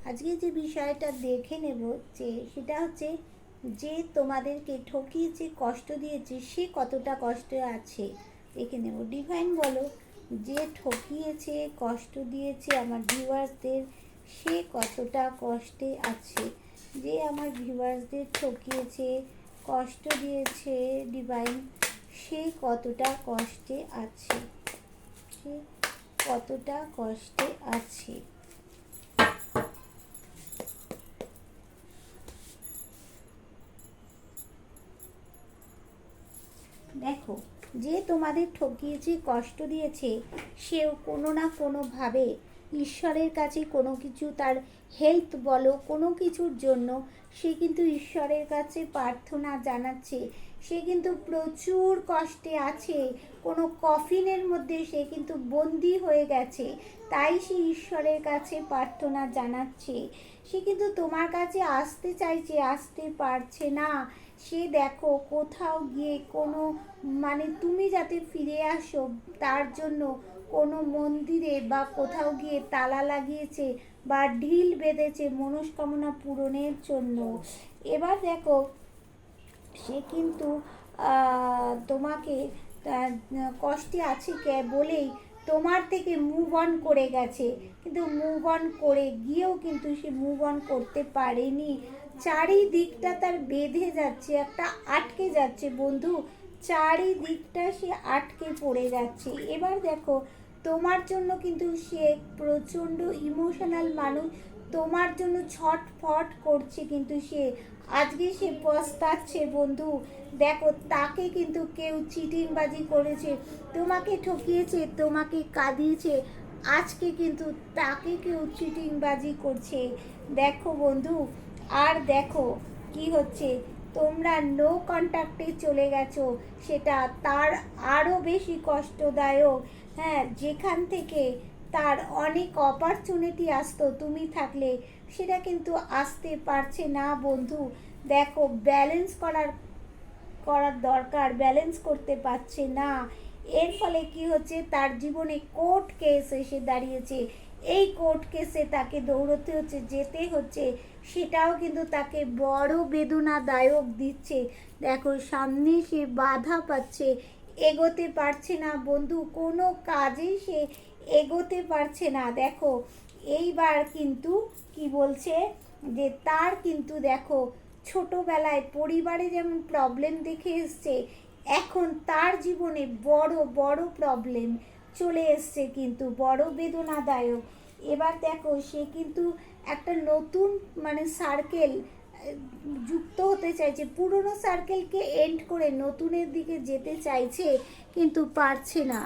আজকে যে বিষয়টা দেখে নেব সেটা হচ্ছে যে তোমাদেরকে ঠকিয়েছে, কষ্ট দিয়েছে, সে কতটা কষ্টে আছে দেখে নেব। ডিভাইন বলো, যে ঠকিয়েছে, কষ্ট দিয়েছে আমার ভিউয়ার্সদের, সে কতটা কষ্টে আছে। যে আমার ভিউয়ার্সদের ঠকিয়েছে, কষ্ট দিয়েছে ডিভাইন, সে কতটা কষ্টে আছে, সে কতটা কষ্টে আছে। দেখো, যে তোমাদের ঠকিয়েছে, কষ্ট দিয়েছে, সেও কোনো না কোনোভাবে ঈশ্বরের কাছে কোনো কিছু, তার হেলথ বলো, কোনো কিছুর জন্য সে কিন্তু ঈশ্বরের কাছে প্রার্থনা জানাচ্ছে। সে কিন্তু প্রচুর কষ্টে আছে, কোনো কফিনের মধ্যে সে কিন্তু বন্দি হয়ে গেছে, তাই সে ঈশ্বরের কাছে প্রার্থনা জানাচ্ছে। সে কিন্তু তোমার কাছে আসতে চাইছে, আসতে পারছে না। সে দেখো কোথাও গিয়ে কোনো তুমি যাতে ফিরে আসো তার জন্য কোনো মন্দিরে বা কোথাও গিয়ে তালা লাগিয়েছে বা ঢিল বেঁধেছে মনস্কামনা পূরণের জন্য। এবার দেখো, সে কিন্তু তোমাকে কষ্টে আছে বলেই তোমার থেকে মুভ অন করে গেছে, কিন্তু মুভ অন করে গিয়েও কিন্তু সে মুভ অন করতে পারেনি। চারিদিকটা তার বেঁধে যাচ্ছে, একটা আটকে যাচ্ছে বন্ধু, চারিদিকটা সে আটকে পড়ে যাচ্ছে। এবার দেখো, তোমার জন্য কিন্তু সে প্রচণ্ড ইমোশনাল মানুষ, তোমার জন্য ছটফট করছে, কিন্তু সে আজকে সে পস্তাচ্ছে বন্ধু। দেখো, তাকে কিন্তু কেউ চিটিংবাজি করেছে, তোমাকে ঠকিয়েছে, তোমাকে কাঁদিয়েছে, আজকে কিন্তু তাকে কেউ চিটিংবাজি করছে। দেখো বন্ধু, আর দেখো কি হচ্ছে, তোমরা নো কন্ট্যাক্টে চলে গেছো, সেটা তার আরও বেশি কষ্টদায়ক। হ্যাঁ, যেখান থেকে তার অনেক অপরচুনিটি আসতো তুমি থাকলে, সেটা কিন্তু আসতে পারছে না বন্ধু। দেখো, ব্যালেন্স করার করার দরকার, ব্যালেন্স করতে পারছে না। এর ফলে কি হচ্ছে, তার জীবনে কোর্ট কেস এসে দাঁড়িয়েছে, এই কোর্ট কেসে তাকে দৌড়তে হচ্ছে, যেতে হচ্ছে, সেটাও কিন্তু তাকে বড় বেদনাদায়ক দিচ্ছে। দেখো, সামনে সে বাধা পাচ্ছে, এগোতে পারছে না বন্ধু, কোনো কাজেই সে এগোতে পারছে না। দেখো, এইবার কিন্তু কি বলছে, যে তার কিন্তু দেখো ছোটোবেলায় পরিবারে যেমন প্রবলেম দেখে এসছে, এখন তার জীবনে বড় বড় প্রবলেম চলে এসছে, কিন্তু বড় বেদনাদায়ক। এবার দেখো, সে কিন্তু একটা নতুন সার্কেল যুক্ত হতে চাইছে, পুরনো সার্কেলকে এন্ড করে নতুনের দিকে যেতে চাইছে, কিন্তু পারছে না।